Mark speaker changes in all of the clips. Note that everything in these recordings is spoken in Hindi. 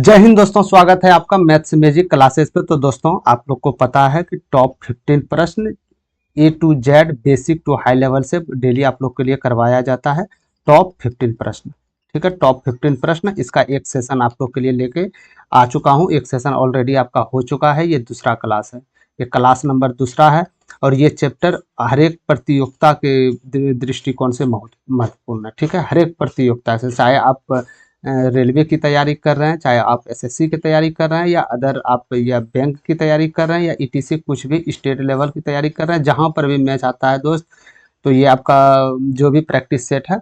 Speaker 1: जय हिंद दोस्तों, स्वागत है आपका मैथ्स मैजिक क्लासेस पे। तो दोस्तों, आप लोग को पता है कि टॉप 15 प्रश्न A to Z basic to high level से डेली आप लोग के लिए करवाया जाता है। टॉप 15 प्रश्न, ठीक है। टॉप 15 प्रश्न, इसका एक सेशन आप लोग के लिए लेके आ चुका हूँ। एक सेशन ऑलरेडी आपका हो चुका है, ये दूसरा क्लास है, ये क्लास नंबर दूसरा है। और ये चैप्टर हर एक प्रतियोगिता के दृष्टिकोण से बहुत महत्वपूर्ण है, ठीक है। हर एक प्रतियोगिता से, चाहे आप रेलवे की तैयारी कर रहे हैं, चाहे आप एसएससी की तैयारी कर रहे हैं, या अदर आप या बैंक की तैयारी कर रहे हैं, या ईटीसी कुछ भी स्टेट लेवल की तैयारी कर रहे हैं, जहां पर भी मैच आता है दोस्त, तो ये आपका जो भी प्रैक्टिस सेट है,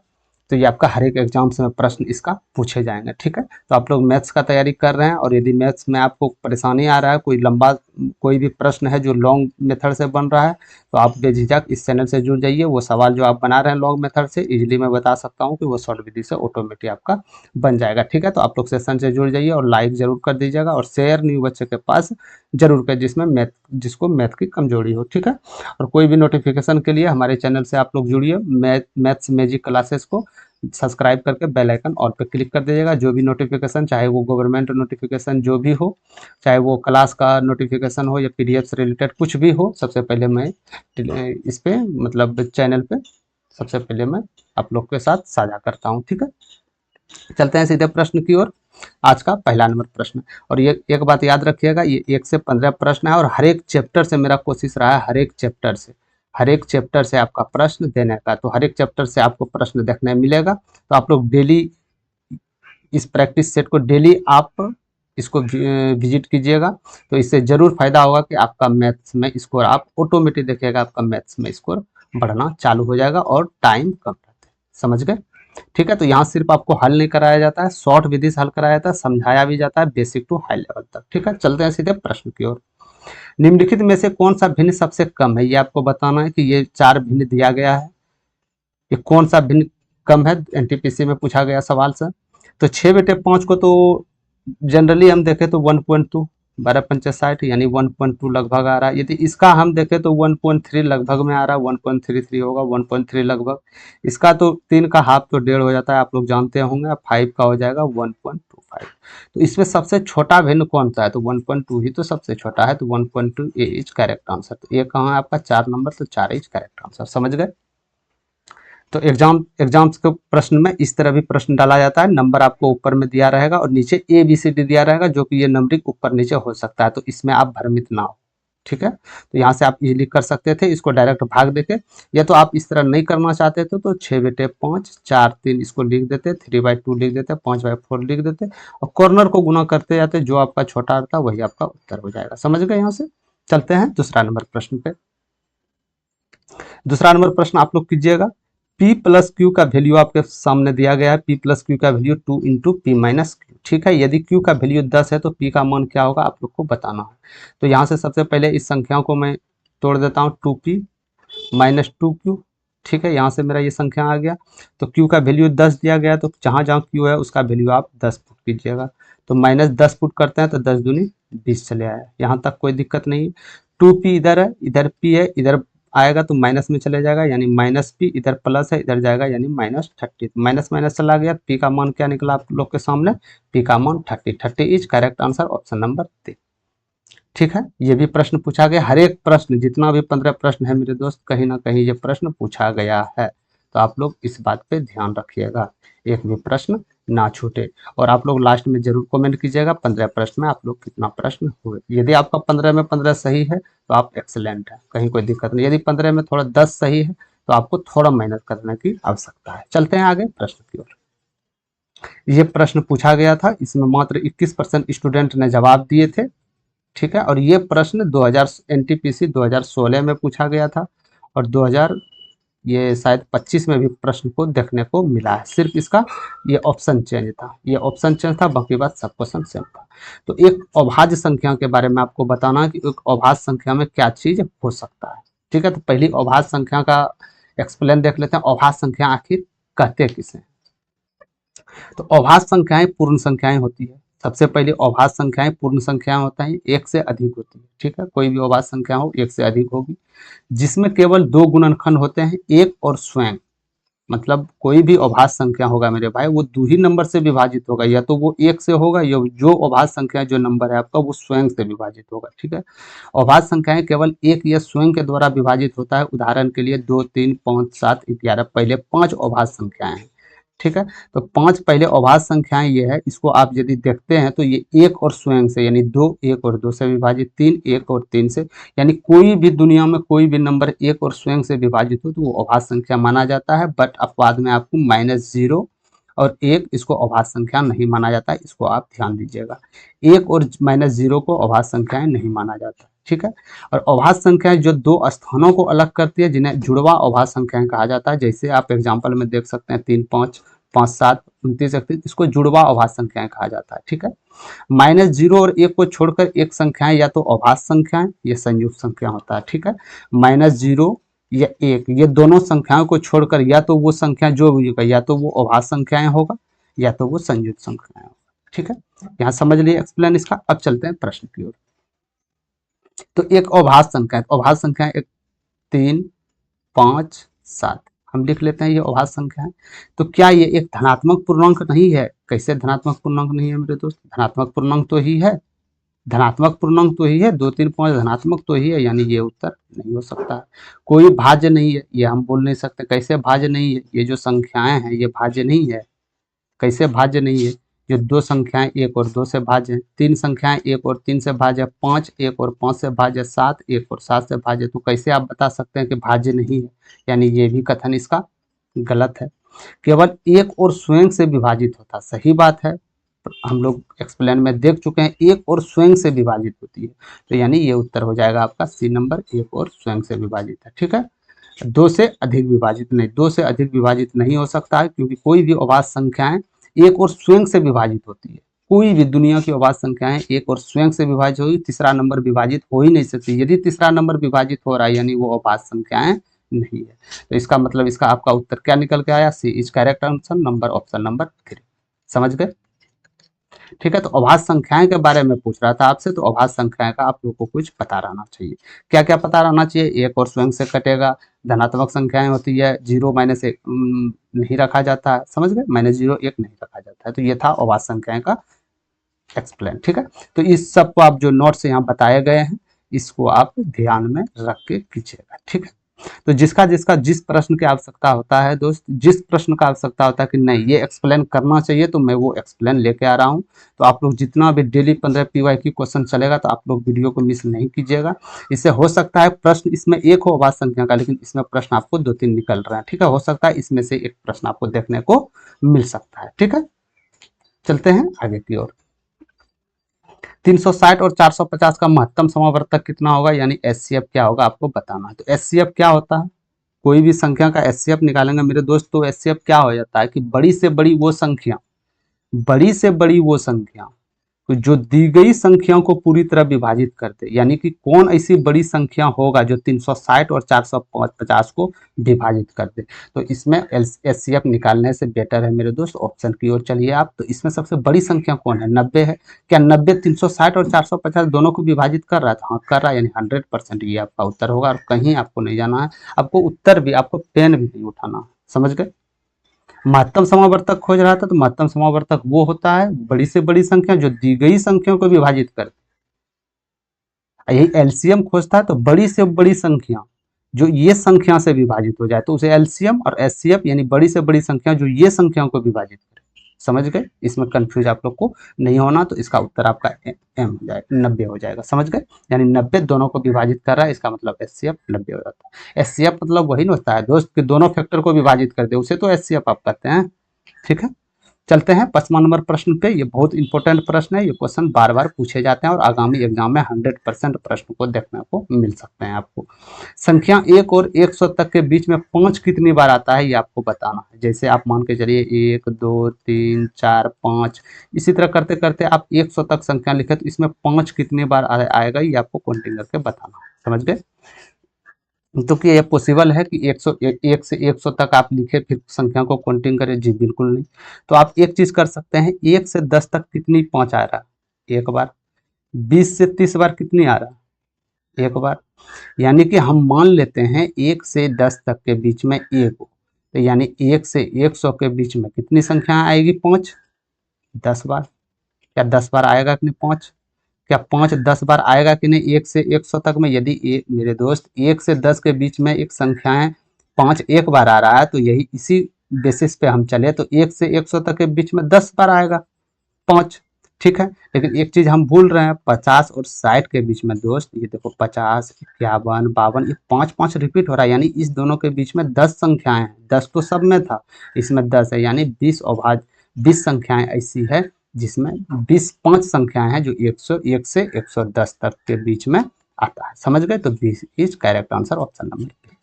Speaker 1: तो ये आपका हर एक एग्जाम्स में प्रश्न इसका पूछे जाएंगे, ठीक है। तो आप लोग मैथ्स का तैयारी कर रहे हैं, और यदि मैथ्स में आपको परेशानी आ रहा है, कोई लंबा कोई भी प्रश्न है जो लॉन्ग मेथड से बन रहा है, तो आप बेझिझक इस चैनल से जुड़ जाइए। वो सवाल जो आप बना रहे हैं लॉन्ग मेथड से, इजीली मैं बता सकता हूँ कि वो शॉर्ट विधि से ऑटोमेटिक आपका बन जाएगा, ठीक है। तो आप लोग सेशन से जुड़ जाइए, और लाइक जरूर कर दीजिएगा, और शेयर न्यू बच्चे के पास जरूर कर, जिसमें मैथ जिसको मैथ की कमजोरी हो, ठीक है। और कोई भी नोटिफिकेशन के लिए हमारे चैनल से आप लोग जुड़िए। मैथ्स मैजिक क्लासेस को सब्सक्राइब करके बेल आइकन ऑल पे क्लिक कर दीजिएगा। जो भी नोटिफिकेशन, चाहे वो गवर्नमेंट नोटिफिकेशन जो भी हो, चाहे वो क्लास का नोटिफिकेशन हो, या पीडीएफ से रिलेटेड कुछ भी हो, सबसे पहले मैं इस पे मतलब चैनल पे सबसे पहले मैं आप लोग के साथ साझा करता हूँ, ठीक है। चलते हैं सीधे प्रश्न की ओर। आज का पहला नंबर प्रश्न, और ये एक बात याद रखिएगा, ये 1 से 15 प्रश्न है, और हर एक चैप्टर से मेरा कोशिश रहा है, हर एक चैप्टर से आपका प्रश्न देने का। तो हर एक चैप्टर से आपको प्रश्न देखने मिलेगा। तो आप लोग डेली इस प्रैक्टिस सेट को डेली आप इसको विजिट कीजिएगा, तो इससे जरूर फायदा होगा कि आपका मैथ्स में स्कोर, आप ऑटोमेटिक देखिएगा आपका मैथ्स में स्कोर बढ़ना चालू हो जाएगा, और टाइम कम रहता है, समझ गए, ठीक है। तो यहाँ सिर्फ आपको हल नहीं कराया जाता है, शॉर्ट विधि से हल कराया जाता है, समझाया भी जाता है बेसिक टू हाई लेवल तक, ठीक है। चलते हैं सीधे प्रश्न की ओर। निम्नलिखित में से कौन सा भिन्न सबसे कम है, ये आपको बताना है कि ये 4 भिन्न दिया गया है, ये कौन सा भिन्न कम है, एनटीपीसी में पूछा गया सवाल से। तो 6/5 को तो जनरली हम देखें तो 1.2, 12×5 = 60, यानी 1.2 लगभग आ रहा है। यदि इसका हम देखें तो 1.3 लगभग में आ रहा है, 1.33 होगा, 1.3 लगभग। इसका तो 3 का हाफ तो 1.5 हो जाता है, आप लोग जानते होंगे। 5 का हो जाएगा 1.25। तो इसमें सबसे छोटा भिन्न कौन सा है, तो 1.2 ही तो सबसे छोटा है, तो 1.2 ए इज करेक्ट आंसर। तो ये कहाँ है आपका 4 नंबर, तो 4 इज करेक्ट आंसर, समझ गए। तो एग्जाम्स के प्रश्न में इस तरह भी प्रश्न डाला जाता है। नंबर आपको ऊपर में दिया रहेगा, और नीचे ए बी सी डी दिया रहेगा, जो कि ये नंबरिंग ऊपर नीचे हो सकता है, तो इसमें आप भ्रमित ना हो, ठीक है। तो यहाँ से आप इजीली कर सकते थे इसको डायरेक्ट भाग देके, या तो आप इस तरह नहीं करना चाहते थे तो 6/5, 4/3 इसको लिख देते, 3/2 लिख देते, 5/4 लिख देते, और कॉर्नर को गुना करते जाते, जो आपका छोटा आता वही आपका उत्तर हो जाएगा, समझ गए। यहाँ से चलते हैं दूसरा नंबर प्रश्न पे। दूसरा नंबर प्रश्न आप लोग कीजिएगा। P प्लस क्यू का वैल्यू आपके सामने दिया गया है। P प्लस क्यू का value 2 into P minus Q, ठीक है। यदि Q का वैल्यू 10 है तो P का मान क्या होगा, आप लोग को बताना है। तो यहाँ से सबसे पहले इस संख्याओं को मैं तोड़ देता हूँ, 2P माइनस 2Q, ठीक है। यहाँ से मेरा ये संख्या आ गया। तो Q का वैल्यू 10 दिया गया, तो जहाँ जहाँ Q है उसका वैल्यू आप 10 पुट कीजिएगा। तो -10 पुट करते हैं तो 10 दूनी 20 चले आया, यहाँ तक कोई दिक्कत नहीं है। 2P इधर है, इधर P है, इधर आएगा तो माइनस में चले जाएगा, यानी -P, इधर प्लस है, इधर जाएगा, यानी -30। माइनस माइनस चला गया, P का मान क्या निकला आप लोग के सामने, P का मान 30 is correct answer, option number 3, ठीक है। ये भी प्रश्न पूछा गया, हर एक प्रश्न, जितना भी 15 प्रश्न है मेरे दोस्त, कहीं ना कहीं ये प्रश्न पूछा गया है। तो आप लोग इस बात पे ध्यान रखिएगा, एक भी प्रश्न ना छूटे। और आप लोग लास्ट में जरूर कमेंट कीजिएगा 15 प्रश्न में आप लोग कितना प्रश्न हुए। यदि आपका 15 में 15 सही है तो आप एक्सेलेंट है, कहीं कोई दिक्कत नहीं। यदि 15 में थोड़ा 10 सही है तो आपको थोड़ा मेहनत करने की आवश्यकता है। चलते हैं आगे प्रश्न की ओर। ये प्रश्न पूछा गया था, इसमें मात्र 21% स्टूडेंट ने जवाब दिए थे, ठीक है। और ये प्रश्न 2000 एनटीपीसी 2016 में पूछा गया था, और 2000 ये शायद 25 में भी प्रश्न को देखने को मिला है। सिर्फ इसका ये ऑप्शन चेंज था, ये ऑप्शन चेंज था, बाकी बात सब क्वेश्चन सेम था। तो एक अभाज्य संख्या के बारे में आपको बताना है कि एक अभाज्य संख्या में क्या चीज हो सकता है, ठीक है। तो पहली अभाज्य संख्या का एक्सप्लेन देख लेते हैं। अभाज्य संख्या आखिर कहते किसे हैं? तो अभाज्य संख्याएं पूर्ण संख्याएं होती है। सबसे पहले अभाज्य संख्याएं पूर्ण संख्याएं होता है, एक से अधिक होती है, ठीक है। कोई भी अभाज्य संख्या हो एक से अधिक होगी, जिसमें केवल 2 गुणनखंड होते हैं, एक और स्वयं, मतलब कोई भी अभाज्य संख्या होगा मेरे भाई वो दो ही नंबर से विभाजित होगा, या तो वो एक से होगा या जो अभाज्य संख्या जो नंबर है आपका वो स्वयं से विभाजित होगा। ठीक है, अभाज्य संख्याएं केवल एक या स्वयं के द्वारा विभाजित होता है। उदाहरण के लिए 2, 3, 5, 7, 11 पहले 5 अभाज्य संख्याएं हैं। ठीक है, तो 5 पहले अभाज्य संख्याएं ये है, इसको आप यदि देखते हैं तो ये एक और स्वयं से यानी 2 1 और 2 से विभाजित, 3 1 और 3 से, यानी कोई भी दुनिया में कोई भी नंबर एक और स्वयं से विभाजित हो तो वो अभाज्य संख्या माना जाता है। बट अपवाद में आपको -0 और 1 इसको अभाज्य संख्या नहीं माना जाता है, इसको आप ध्यान दीजिएगा। 1 और -0 को अभाज्य संख्याएं नहीं माना जाता। ठीक है, और अभाज्य संख्याएं जो दो स्थानों को अलग करती है जिन्हें जुड़वा अभाज्य संख्याएं कहा जाता है। जैसे आप एग्जाम्पल में देख सकते हैं 3 5 5 7 29 31, इसको जुड़वा अभाज्य संख्याएं कहा जाता है। ठीक है, -0 और 1 को छोड़कर एक संख्याएं या तो अभाज्य संख्याएं या संयुक्त संख्या होता है। ठीक है, -0 या 1 ये दोनों संख्याओं को छोड़कर या तो वो संख्या जो भी होगा या तो वो अभाज्य संख्याएं होगा या तो वो संयुक्त संख्याएं होगा। ठीक है, यहाँ समझ लिए एक्सप्लेन इसका। अब चलते हैं प्रश्न की ओर। तो एक अभाज्य संख्या, अभाज्य संख्या एक 3 5 7 हम लिख लेते हैं, ये अभाज्य संख्या है। तो क्या ये एक धनात्मक पूर्णांक नहीं है? कैसे धनात्मक पूर्णांक नहीं है मेरे दोस्त? धनात्मक पूर्णांक तो ही है, धनात्मक पूर्णांक तो ही है, 2 3 5 धनात्मक तो ही है, यानी ये उत्तर नहीं हो सकता है। कोई भाज्य नहीं है, ये हम बोल नहीं सकते। कैसे भाज्य नहीं है? ये जो संख्याएं हैं ये भाज्य नहीं है। कैसे भाज्य नहीं है? ये दो संख्याएं 1 और 2 से भाज्य है, 3 संख्याएं 1 और 3 से भाज्य है, 5 1 और 5 से भाज्य है, 7 1 और 7 से भाज्य है। तो कैसे आप बता सकते हैं कि भाज्य नहीं है? यानी ये भी कथन इसका गलत है। केवल एक और स्वयं से विभाजित होता, सही बात है, हम लोग एक्सप्लेन में देख चुके हैं, एक और स्वयं से विभाजित होती है। तो यानी ये उत्तर हो जाएगा आपका सी नंबर, एक और स्वयं से विभाजित है। ठीक है, दो से अधिक विभाजित नहीं, दो से अधिक विभाजित नहीं हो सकता है, क्योंकि कोई भी अभाज्य संख्याएं एक और स्वयं से विभाजित होती है। कोई भी दुनिया की अभाज्य संख्याएं एक और स्वयं से विभाजित होगी, तीसरा नंबर विभाजित हो ही नहीं सकती। यदि तीसरा नंबर विभाजित हो रहा है यानी वो अभाज्य संख्याएं नहीं है। तो इसका मतलब इसका आपका उत्तर क्या निकल के आया? C is correct answer, number option number 3। समझ गए? ठीक है, तो अभाज्य संख्याएं के बारे में पूछ रहा था आपसे, तो अभाज्य संख्याएं का आप लोग को कुछ पता रहना चाहिए। क्या क्या पता रहना चाहिए? एक और स्वयं से कटेगा, धनात्मक संख्याएं होती है, 0 -1 नहीं रखा जाता है। समझ गए? -0 1 नहीं रखा जाता है। तो ये था अभाज्य संख्याएं का एक्सप्लेन। ठीक है, तो इस सब को आप जो नोट्स यहाँ बताए गए हैं इसको आप ध्यान में रख के कीजिएगा। ठीक है, तो जिसका जिसका जिस प्रश्न की आवश्यकता होता है दोस्त, जिस प्रश्न का आवश्यकता होता है कि नहीं ये एक्सप्लेन करना चाहिए, तो मैं वो एक्सप्लेन लेके आ रहा हूँ। तो आप लोग जितना भी डेली 15 PYQ क्वेश्चन चलेगा तो आप लोग वीडियो को मिस नहीं कीजिएगा। इससे हो सकता है प्रश्न इसमें एक हो अभाज्य संख्या का, लेकिन इसमें प्रश्न आपको 2 3 निकल रहे हैं। ठीक है, हो सकता है इसमें से एक प्रश्न आपको देखने को मिल सकता है। ठीक है, चलते हैं आगे की ओर। 360 और 450 का महत्तम समावर्तक कितना होगा, यानी एचसीएफ क्या होगा आपको बताना है। तो एचसीएफ क्या होता है? कोई भी संख्या का एचसीएफ निकालेंगे मेरे दोस्त, तो एचसीएफ क्या हो जाता है कि बड़ी से बड़ी वो संख्या, बड़ी से बड़ी वो संख्या तो जो दी गई संख्याओं को पूरी तरह विभाजित करते, यानी कि कौन ऐसी बड़ी संख्या होगा जो 360 और 450 को विभाजित कर दे। तो इसमें एचसीएफ निकालने से बेटर है मेरे दोस्त ऑप्शन की ओर चलिए आप। तो इसमें सबसे बड़ी संख्या कौन है? 90 है। क्या 90 360 और 450 दोनों को विभाजित कर रहा है? हाँ कर रहा है, यानी 100% ये आपका उत्तर होगा। और कहीं आपको नहीं जाना है, आपको उत्तर भी, आपको पेन भी नहीं उठाना। समझ गए? महत्तम समावर्तक खोज रहा था, तो महत्तम समावर्तक वो होता है बड़ी से बड़ी संख्या जो दी गई संख्याओं को विभाजित करती है। यही एलसीएम खोजता है, तो बड़ी से बड़ी संख्या जो ये संख्या से विभाजित हो जाए तो उसे एलसीएम, और एचसीएफ यानी बड़ी से बड़ी संख्या जो ये संख्याओं को विभाजित करे। समझ गए? इसमें कंफ्यूज आप लोग को नहीं होना। तो इसका उत्तर आपका एम हो जाएगा, 90 हो जाएगा। समझ गए? यानी 90 दोनों को विभाजित कर रहा है, इसका मतलब एचसीएफ 90 हो जाता है। एचसीएफ मतलब वही होता है दोस्त कि दोनों फैक्टर को विभाजित कर दे, उसे तो एचसीएफ आप कहते हैं। ठीक है, चलते हैं 5वां नंबर प्रश्न पे। ये बहुत इंपॉर्टेंट प्रश्न है, ये क्वेश्चन बार बार पूछे जाते हैं और आगामी एग्जाम में 100% प्रश्न को देखने को मिल सकते हैं आपको। संख्या 1 और 100 तक के बीच में 5 कितनी बार आता है ये आपको बताना है। जैसे आप मान के चलिए 1 2 3 4 5, इसी तरह करते करते आप 100 तक संख्या लिखे, तो इसमें 5 कितनी बार आएगा ये आपको काउंटिंग करके बताना है। समझ गए? तो क्या ये पॉसिबल है कि 1 से 100 तक आप लिखे फिर संख्या को काउंटिंग करें? जी बिल्कुल नहीं। तो आप एक चीज कर सकते हैं, 1 से 10 तक कितनी 5 आ रहा है? एक बार। 20 से 30 बार कितनी आ रहा है? एक बार। यानी कि हम मान लेते हैं 1 से 10 तक के बीच में 1 हो, तो यानी 1 से 100 के बीच में कितनी संख्या आएगी? 5, 10 बार। क्या 10 बार आएगा कि नहीं 5? क्या 5 10 बार आएगा कि नहीं 1 से 100 तक में? यदि मेरे दोस्त 1 से 10 के बीच में एक संख्या है 5 एक बार आ रहा है, तो यही इसी बेसिस पे हम चले तो 1 से 100 तक के बीच में 10 बार आएगा 5। ठीक है, लेकिन एक चीज हम भूल रहे हैं, 50 और 60 के बीच में दोस्त, ये देखो 50, 51, 52, ये 5 रिपीट हो रहा है, यानी इस दोनों के बीच में 10 संख्याएं हैं। 10 तो सब में था, इसमें 10 है, यानी 20 संख्याएं ऐसी है जिसमें 5 संख्याएं हैं जो 101 से 110 तक के बीच में आता है। समझ गए? तो 20 is correct answer, option number B.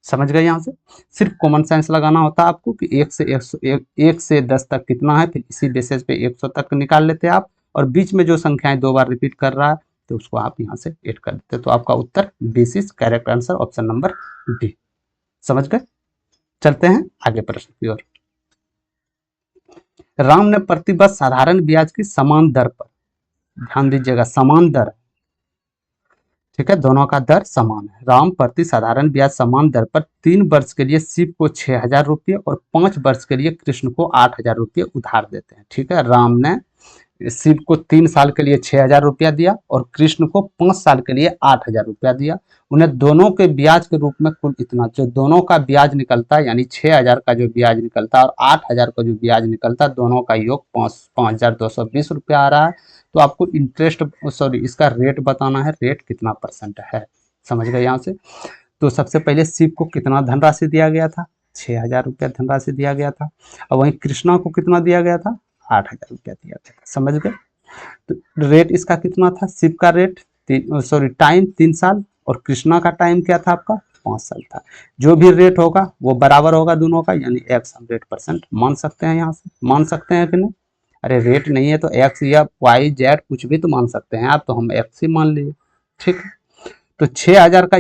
Speaker 1: समझ गए? यहाँ से सिर्फ कॉमन सेंस लगाना होता है आपको कि 1 से 10 तक कितना है, फिर इसी बेसिस पे 100 तक निकाल लेते हैं आप, और बीच में जो संख्याएं 2 बार रिपीट कर रहा है तो उसको आप यहाँ से ऐड कर देते हैं। तो आपका उत्तर 20 is correct answer, option number B. समझ गए? चलते हैं आगे प्रश्न की ओर। राम ने प्रति वर्ष साधारण ब्याज की समान दर पर, ध्यान दीजिएगा समान दर, ठीक है, दोनों का दर समान है। राम प्रति साधारण ब्याज समान दर पर 3 वर्ष के लिए शिव को 6,000 रुपये और 5 वर्ष के लिए कृष्ण को 8,000 रुपये उधार देते हैं। ठीक है, राम ने शिव को 3 साल के लिए 6,000 रुपया दिया और कृष्ण को 5 साल के लिए 8,000 रुपया दिया। उन्हें दोनों के ब्याज के रूप में कुल इतना, जो दोनों का ब्याज निकलता है, यानी 6,000 का जो ब्याज निकलता है और 8,000 का जो ब्याज निकलता है, दोनों का योग 5,220 रुपया आ रहा है। तो आपको इंटरेस्ट, सॉरी, इसका रेट बताना है, रेट कितना परसेंट है। समझ गए? यहाँ से तो सबसे पहले शिव को कितना धनराशि दिया गया था? 6,000 रुपया धनराशि दिया गया था। और वहीं कृष्णा को कितना दिया गया था? 8,000 रुपया दिया गया था। समझ गए? तो रेट इसका कितना था? शिव का रेट टाइम 3 साल और कृष्णा का टाइम क्या था आपका? 5 साल था। जो भी रेट होगा वो बराबर होगा दोनों का, यानी एक्स 100% मान सकते हैं। यहाँ से मान सकते हैं कि नहीं? अरे रेट नहीं है तो एक्स या वाई जेड कुछ भी तो मान सकते हैं आप, तो हम एक्स ही मान लिए। ठीक है, तो 6,000 का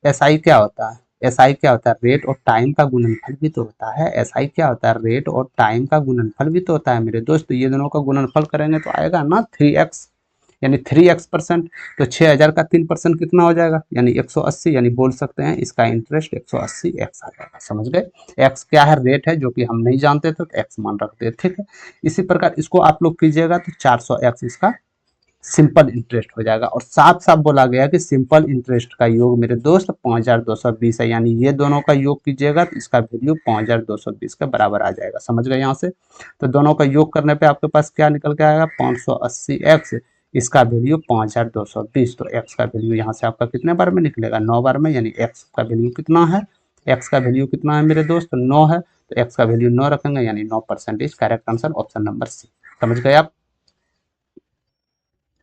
Speaker 1: एसआई क्या होता है? एसआई क्या होता है? रेट और टाइम का गुणनफल भी तो होता है। एसआई क्या होता है? रेट और टाइम का गुणनफल भी तो होता है मेरे दोस्त। ये दोनों का गुणनफल करेंगे तो आएगा ना 3x, यानी 3x%। तो 6,000 का 3% कितना हो जाएगा? यानी 180, यानी बोल सकते हैं इसका इंटरेस्ट 180 एक्स आ जाएगा। समझ गए? एक्स क्या है? रेट है, जो कि हम नहीं जानते थे, तो एक्स मान रखते हैं। ठीक है, इसी प्रकार इसको आप लोग कीजिएगा तो 400x इसका सिंपल इंटरेस्ट हो जाएगा। और साफ साफ बोला गया कि सिंपल इंटरेस्ट का योग मेरे दोस्त 5,220 है, यानी ये दोनों का योग कीजिएगा तो इसका वैल्यू 5,220 के बराबर आ जाएगा। समझ गए? यहाँ से तो दोनों का योग करने पे आपके पास क्या निकल के आएगा? 580x, इसका वैल्यू 5,220। तो एक्स का वैल्यू यहाँ से आपका कितने बार में निकलेगा? 9 बार में, यानी एक्स का वैल्यू कितना है? एक्स का वैल्यू कितना है मेरे दोस्त? 9 है, तो एक्स का वैल्यू 9 रखेंगे, यानी 9% correct answer, option number C. समझ गए आप?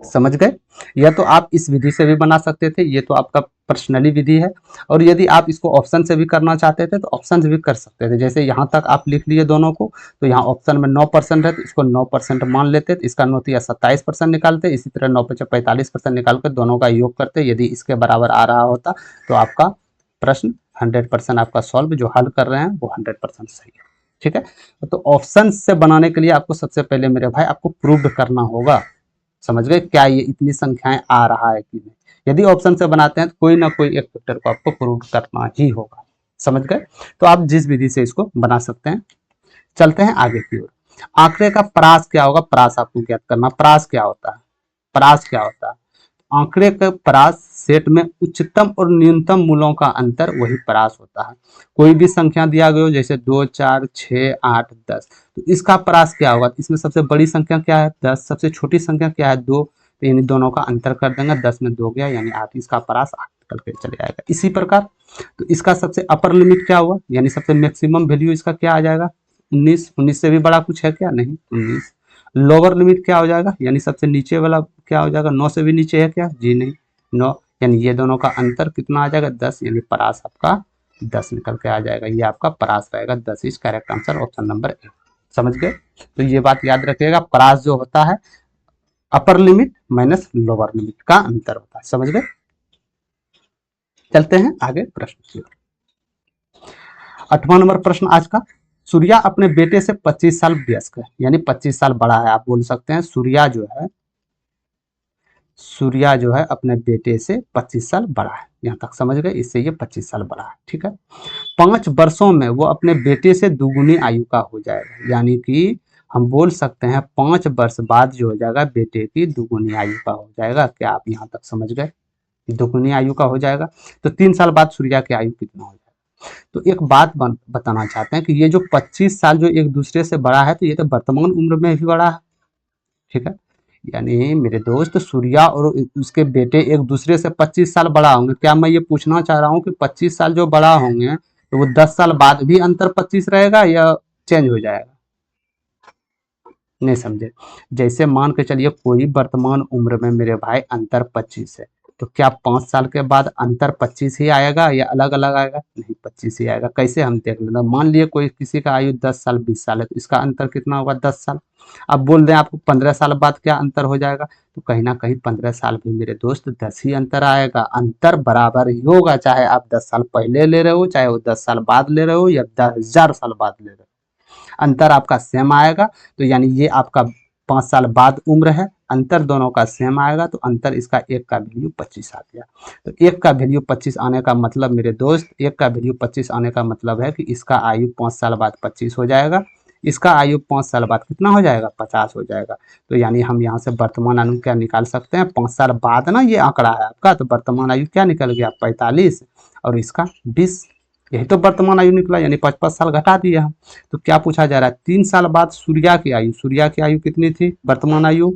Speaker 1: समझ गए? या तो आप इस विधि से भी बना सकते थे, ये तो आपका पर्सनली विधि है। और यदि आप इसको ऑप्शन से भी करना चाहते थे तो ऑप्शन से भी कर सकते थे। जैसे यहाँ तक आप लिख लिए दोनों को, तो यहाँ ऑप्शन में 9% है तो इसको 9% मान लेते, तो इसका 9 27% निकालते, इसी तरह 9 पे 45% निकाल कर दोनों का योग करते। यदि इसके बराबर आ रहा होता तो आपका प्रश्न 100% आपका सॉल्व, जो हल कर रहे हैं वो 100% सही है। ठीक है, तो ऑप्शन से बनाने के लिए आपको सबसे पहले मेरे भाई आपको प्रूव करना होगा। समझ गए? क्या ये इतनी संख्याएं आ रहा है कि नहीं? यदि ऑप्शन से बनाते हैं तो कोई ना कोई एक फैक्टर को आपको प्रूव करना ही होगा। समझ गए? तो आप जिस विधि से इसको बना सकते हैं। चलते हैं आगे की ओर। आंकड़े का परास क्या होगा? परास आपको ज्ञात करना। परास क्या होता है? परास क्या होता है? आंकड़े का परास सेट में उच्चतम और न्यूनतम मूलों का अंतर, वही परास होता है। कोई भी संख्या दिया गया हो, जैसे 2, 4, 6, 8, 10, तो इसका परास क्या होगा? इसमें सबसे बड़ी संख्या क्या है? 10। सबसे छोटी संख्या क्या है? 2। तो यानी दोनों का अंतर कर देंगे, 10 में 2 गया यानी 8, इसका परास 8 निकल के चले जाएगा। इसी प्रकार तो इसका सबसे अपर लिमिट क्या हुआ, यानी सबसे मैक्सिमम वैल्यू इसका क्या आ जाएगा? 19। 19 से भी बड़ा कुछ है क्या? नहीं, 19। लोअर लिमिट क्या हो जाएगा, यानी सबसे नीचे वाला क्या हो जाएगा? 9 से भी नीचे है क्या? जी नहीं, 9। यानी ये दोनों का अंतर कितना आ जाएगा? 10, यानी परास आपका 10 निकल के आ जाएगा। ये आपका परास रहेगा 10 is correct answer, option number A. समझ गए? तो ये बात याद रखिएगा, परास जो होता है upper limit minus lower limit का अंतर होता है। समझ गए? चलते हैं आगे प्रश्न की ओर। 8वां नंबर प्रश्न आज का। सूर्या अपने बेटे से 25 साल वयस्क है, यानी 25 साल बड़ा है। आप बोल सकते हैं सूर्या जो है, सूर्या जो है अपने बेटे से 25 साल बड़ा है। यहाँ तक समझ गए, इससे ये 25 साल बड़ा है। ठीक है, 5 वर्षों में वो अपने बेटे से दुगुनी आयु का हो जाएगा, यानी कि हम बोल सकते हैं 5 वर्ष बाद जो हो जाएगा बेटे की दुगुनी आयु का हो जाएगा। क्या आप यहाँ तक समझ गए? दुगुनी आयु का हो जाएगा। तो 3 साल बाद सूर्या की आयु कितना हो जाएगा? तो एक बात बताना चाहते हैं कि ये जो 25 साल जो एक दूसरे से बड़ा है, तो ये तो वर्तमान उम्र में भी बड़ा है। ठीक है, यानी मेरे दोस्त सूर्या और उसके बेटे एक दूसरे से 25 साल बड़ा होंगे। क्या मैं ये पूछना चाह रहा हूँ कि 25 साल जो बड़ा होंगे तो वो 10 साल बाद भी अंतर 25 रहेगा या चेंज हो जाएगा? नहीं समझे? जैसे मान के चलिए कोई वर्तमान उम्र में मेरे भाई अंतर 25 है, तो क्या 5 साल के बाद अंतर 25 ही आएगा या अलग अलग आएगा? नहीं, 25 ही आएगा। कैसे? हम देख लेना, मान लिए कोई किसी का आयु 10 साल 20 साल है, तो इसका अंतर कितना होगा? 10 साल। अब बोल दें आपको 15 साल बाद क्या अंतर हो जाएगा, तो कहीं ना कहीं 15 साल भी मेरे दोस्त 10 ही अंतर आएगा। अंतर बराबर ही होगा, चाहे आप 10 साल पहले ले रहे हो, चाहे वो 10 साल बाद ले रहे हो या 10,000 साल बाद ले रहे हो, अंतर आपका सेम आएगा। तो यानी ये आपका 5 साल बाद उम्र है, अंतर दोनों का सेम आएगा, तो अंतर इसका एक का वैल्यू 25 आ गया। तो एक का वैल्यू 25 आने का मतलब मेरे दोस्त, एक का वैल्यू 25 आने का मतलब है कि इसका आयु 5 साल बाद 25 हो जाएगा, इसका आयु 5 साल बाद कितना हो जाएगा? 50 हो जाएगा। तो यानी हम यहाँ से वर्तमान आयु क्या निकाल सकते हैं? 5 साल बाद ना ये आंकड़ा है आपका, तो वर्तमान आयु क्या निकल गया? 45, और इसका 20। यही तो वर्तमान आयु निकला, यानी 5-5 साल घटा दिए हम। तो क्या पूछा जा रहा है? 3 साल बाद सूर्या की आयु, सूर्या की आयु कितनी थी? वर्तमान आयु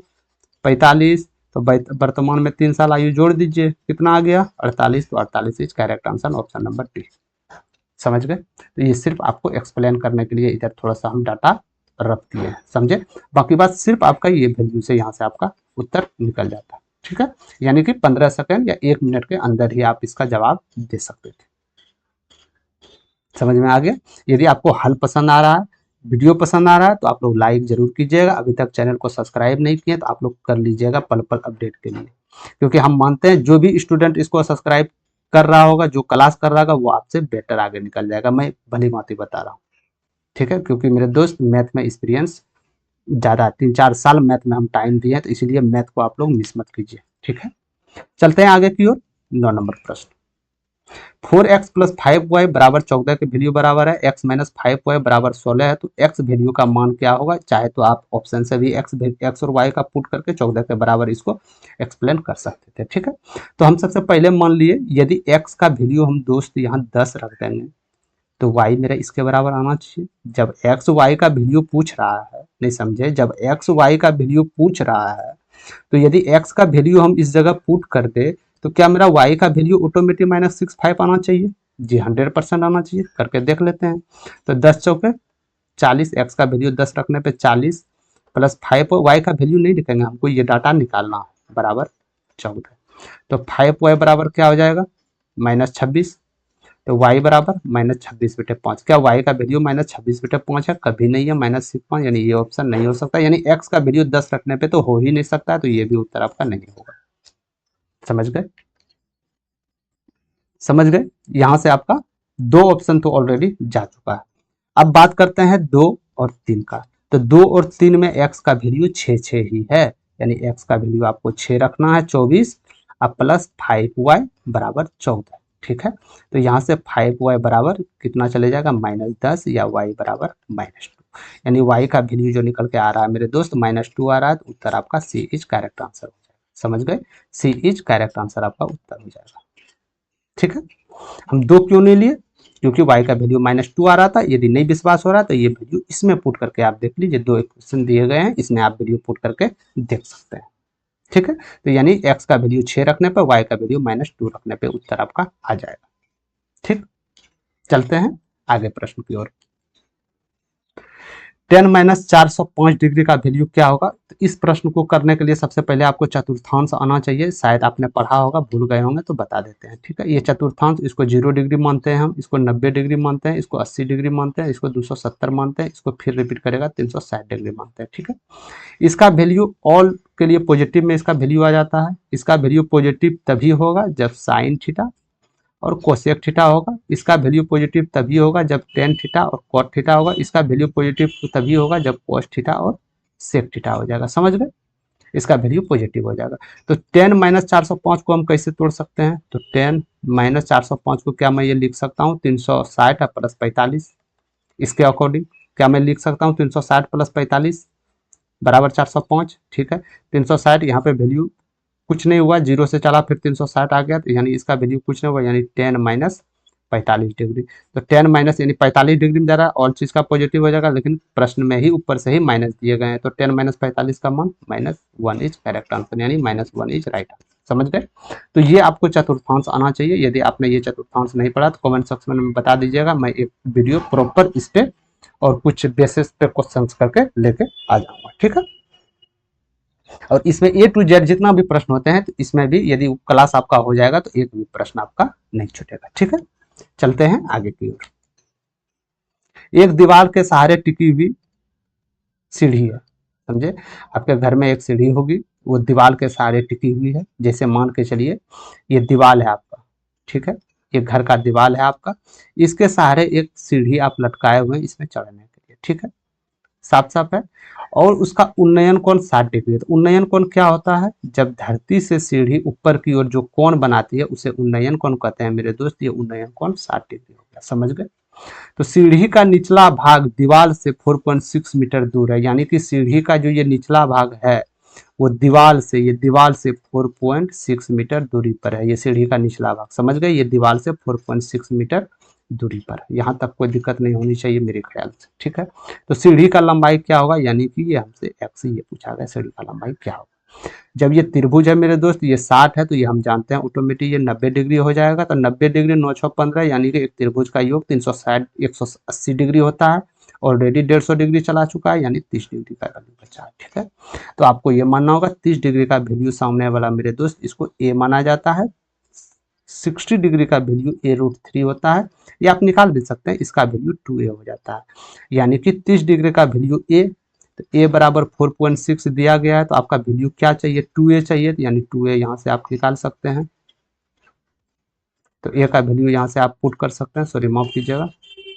Speaker 1: 45, तो वर्तमान में 3 साल आयु जोड़ दीजिए, कितना आ गया? 48। तो 48 is correct answer, option number D. समझ गए? तो ये सिर्फ आपको एक्सप्लेन करने के लिए इधर थोड़ा सा हम डाटा रख दिए हैं, समझे? बाकी बात सिर्फ आपका ये वैल्यू से यहाँ से आपका उत्तर निकल जाता है। ठीक है, यानी कि 15 सेकंड या 1 मिनट के अंदर ही आप इसका जवाब दे सकते थे। समझ में आ गया? यदि आपको हल पसंद आ रहा है, वीडियो पसंद आ रहा है, तो आप लोग लाइक जरूर कीजिएगा। अभी तक चैनल को सब्सक्राइब नहीं किए तो आप लोग कर लीजिएगा पल पल अपडेट के लिए, क्योंकि हम मानते हैं जो भी स्टूडेंट इसको सब्सक्राइब कर रहा होगा, जो क्लास कर रहा होगा, वो आपसे बेटर आगे निकल जाएगा। मैं भली भांति बता रहा हूँ। ठीक है, क्योंकि मेरे दोस्त मैथ में एक्सपीरियंस ज़्यादा, 3-4 साल मैथ में हम टाइम दिए हैं, तो इसीलिए मैथ को आप लोग मिस मत कीजिए। ठीक है, चलते हैं आगे की ओर। 9 नंबर प्रश्न, 4x प्लस 5y बराबर 14 के वैल्यू बराबर है, x माइनस 5y बराबर 16 है, तो x वैल्यू का मान क्या होगा? चाहे तो आप ऑप्शन से भी x और y का पुट करके 14 के बराबर इसको एक्सप्लेन कर सकते थे। ठीक है, तो हम सबसे पहले मान लिए यदि x का वैल्यू हम दोस्त यहाँ 10 रख देंगे, तो y मेरा इसके बराबर आना चाहिए। जब x y का वैल्यू पूछ रहा है, नहीं समझे, जब x y का वैल्यू पूछ रहा है, तो यदि x का वैल्यू हम इस जगह पुट कर दे, तो क्या मेरा y का वैल्यू ऑटोमेटिक -65 आना चाहिए? जी 100% आना चाहिए। करके देख लेते हैं। तो 10 चौके 40, x का वैल्यू 10 रखने पे 40 प्लस 5, y का वैल्यू नहीं लिखेंगे, हमको ये डाटा निकालना है, बराबर 14। तो 5y बराबर क्या हो जाएगा? -26। तो y बराबर -26/5। क्या y का वैल्यू -26/5 है? कभी नहीं है। -5, यानी ये ऑप्शन नहीं हो सकता। यानी x का वैल्यू 10 रखने पे तो हो ही नहीं सकता, तो ये भी उत्तर आपका नहीं होगा। समझ गए? समझ गए? यहां से आपका 2 ऑप्शन तो ऑलरेडी जा चुका है। अब बात करते हैं 2 और 3 का। तो 2 और 3 में x का वैल्यू 6 ही है, यानी x का वैल्यू आपको 6 रखना है, 24 अब प्लस 5y बराबर 14। ठीक है, तो यहाँ से 5y बराबर कितना चले जाएगा? -10, या y बराबर -2। यानी y का वैल्यू जो निकल के आ रहा है मेरे दोस्त -2 आ रहा है, तो उत्तर आपका सी इज करेक्ट आंसर हो जाएगा। समझ गए? सी इज करेक्ट आंसर आपका उत्तर हो जाएगा। ठीक है, हम 2 क्यों नहीं लिए? क्योंकि y का वैल्यू -2 आ रहा था। यदि नहीं विश्वास हो रहा तो ये वैल्यू इसमें पुट करके आप देख लीजिए, 2 इक्वेशन दिए गए हैं, इसमें आप वैल्यू पुट करके देख सकते हैं। ठीक है, तो यानी x का वैल्यू 6 रखने पर, y का वैल्यू -2 रखने पे उत्तर आपका आ जाएगा। ठीक, चलते हैं आगे प्रश्न की ओर। 10-405 डिग्री का वैल्यू क्या होगा? तो इस प्रश्न को करने के लिए सबसे पहले आपको चतुर्थांश आना चाहिए। शायद आपने पढ़ा होगा, भूल गए होंगे, तो बता देते हैं। ठीक है, ये चतुर्थांश, इसको 0 डिग्री मानते हैं हम, इसको 90 डिग्री मानते हैं, इसको 80 डिग्री मानते हैं, इसको 270 मानते हैं, इसको फिर रिपीट करेगा 360 डिग्री मानते हैं। ठीक है, इसका वैल्यू ऑल के लिए पॉजिटिव में इसका वैल्यू आ जाता है। इसका वैल्यू पॉजिटिव तभी होगा जब साइन थीटा और कोसेक थीटा होगा। इसका वैल्यू पॉजिटिव तभी होगा जब टेन थीटा और कॉट थीटा होगा। इसका वैल्यू पॉजिटिव तभी होगा जब कोस थीटा और सेक थीटा हो जाएगा। समझ गए? इसका वैल्यू पॉजिटिव हो जाएगा। तो 10 - 405 को हम कैसे तोड़ सकते हैं, तो 10 - 405 को क्या मैं ये लिख सकता हूँ 360 प्लस 45। इसके अकॉर्डिंग क्या मैं लिख सकता हूँ 360 प्लस 45 बराबर 405। ठीक है, 360 यहाँ पे वैल्यू कुछ नहीं हुआ, जीरो से चला फिर 360 आ गया, तो यानी इसका वैल्यू कुछ नहीं हुआ, यानी 10 - 45 डिग्री। तो 10 माइनस यानी 45 डिग्री में जा रहा है, और चीज़ का पॉजिटिव हो जाएगा, लेकिन प्रश्न में ही ऊपर से ही माइनस दिए गए हैं, तो 10 - 45 का मान -1 इज करेक्ट आंसर, यानी -1 इज राइट आंसर। समझ गए? तो ये आपको चतुर्थांश आना चाहिए। यदि आपने ये चतुर्थांश नहीं पढ़ा तो कमेंट सेक्शन में बता दीजिएगा, मैं एक वीडियो प्रॉपर इस पे और कुछ बेसिस पे क्वेश्चंस करके लेके आ जाऊंगा। ठीक है, और इसमें A to Z जितना भी प्रश्न होते हैं, तो इसमें भी यदि क्लास आपका हो जाएगा तो एक भी प्रश्न आपका नहीं छूटेगा। ठीक है, चलते हैं आगे की ओर। एक दीवार के सहारे टिकी हुई सीढ़ी है, समझे? आपके घर में एक सीढ़ी होगी, वो दीवार के सहारे टिकी हुई है। जैसे मान के चलिए ये दीवार है आपका, ठीक है, ये घर का दीवार है आपका, इसके सहारे एक सीढ़ी आप लटकाए हुए हैं इसमें चढ़ने के लिए। ठीक है, साफ साफ है। और उसका उन्नयन कोण 60 डिग्री है। तो उन्नयन कोण क्या होता है, जब धरती से सीढ़ी ऊपर की ओर जो कोण बनाती है उसे उन्नयन कोण कहते हैं मेरे दोस्त। ये उन्नयन कोण 60 डिग्री हो गया, समझ गए? तो सीढ़ी का निचला भाग दीवार से 4.6 मीटर दूर है, यानी कि सीढ़ी का जो ये निचला भाग है वो दीवार से, ये दीवार से 4.6 मीटर दूरी पर है। ये सीढ़ी का निचला भाग, समझ गए? ये दीवार से 4.6 मीटर दूरी पर है। यहाँ तक कोई दिक्कत नहीं होनी चाहिए मेरे ख्याल से। ठीक है, तो सीढ़ी का लंबाई क्या होगा, यानी कि ये हमसे एक्स ये पूछा गया, सीढ़ी का लंबाई क्या होगा। जब ये त्रिभुज है मेरे दोस्त, ये 60 है, तो ये हम जानते हैं ऑटोमेटिक ये 90 डिग्री हो जाएगा। तो 90 डिग्री 9 6 15, यानी कि एक त्रिभुज का योग 360 180 डिग्री होता है। ऑलरेडी 150 डिग्री चला चुका है, यानी 30 डिग्री का वैल्यू बचा है। ठीक है, तो आपको ये मानना होगा 30 डिग्री का वैल्यू सामने वाला मेरे दोस्त, इसको ए माना जाता है। 60 डिग्री का वैल्यू a√3 होता है, ये आप निकाल भी सकते हैं, इसका वैल्यू 2a हो जाता है। यानी कि 30 डिग्री का वैल्यू a, तो a बराबर 4.6 दिया गया है, तो आपका वैल्यू क्या चाहिए, 2a चाहिए, तो यानी 2a यहाँ से आप निकाल सकते हैं। तो a का वैल्यू यहाँ से आप पुट कर सकते हैं, सॉरी माफ कीजिएगा,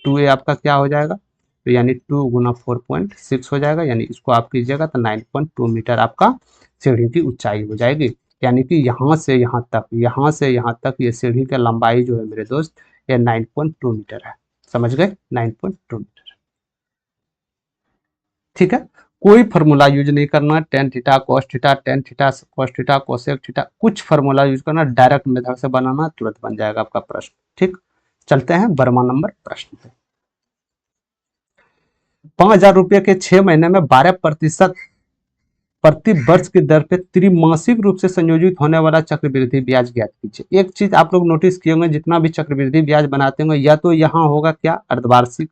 Speaker 1: 2a आपका क्या हो जाएगा, तो यानी 2 गुना 4.6 हो जाएगा, यानी इसको आप कीजिएगा तो 9.2 मीटर आपका सीढ़ी की ऊंचाई हो जाएगी। यानी कि यहाँ से यहाँ तक, यहाँ से यहाँ तक ये सीढ़ी की लंबाई जो है मेरे दोस्त, ये 9.2 मीटर है। समझ गए? 9.2 मीटर। ठीक है, कोई फार्मूला यूज नहीं करना, tan theta cos theta, tan theta cos theta, cosec theta, कुछ फार्मूला यूज करना, डायरेक्ट मेथड से बनाना, तुरंत बन जाएगा आपका प्रश्न। ठीक, चलते हैं 12वां नंबर प्रश्न पे। 5,000 रुपये के 6 महीने में 12% प्रति वर्ष की दर पे त्रिमासिक रूप से संयोजित होने वाला चक्रवृद्धि ब्याज ज्ञात कीजिए। एक चीज आप लोग नोटिस किए होंगे, जितना भी चक्रवृद्धि ब्याज बनाते होंगे, या तो यहाँ होगा क्या अर्धवार्षिक,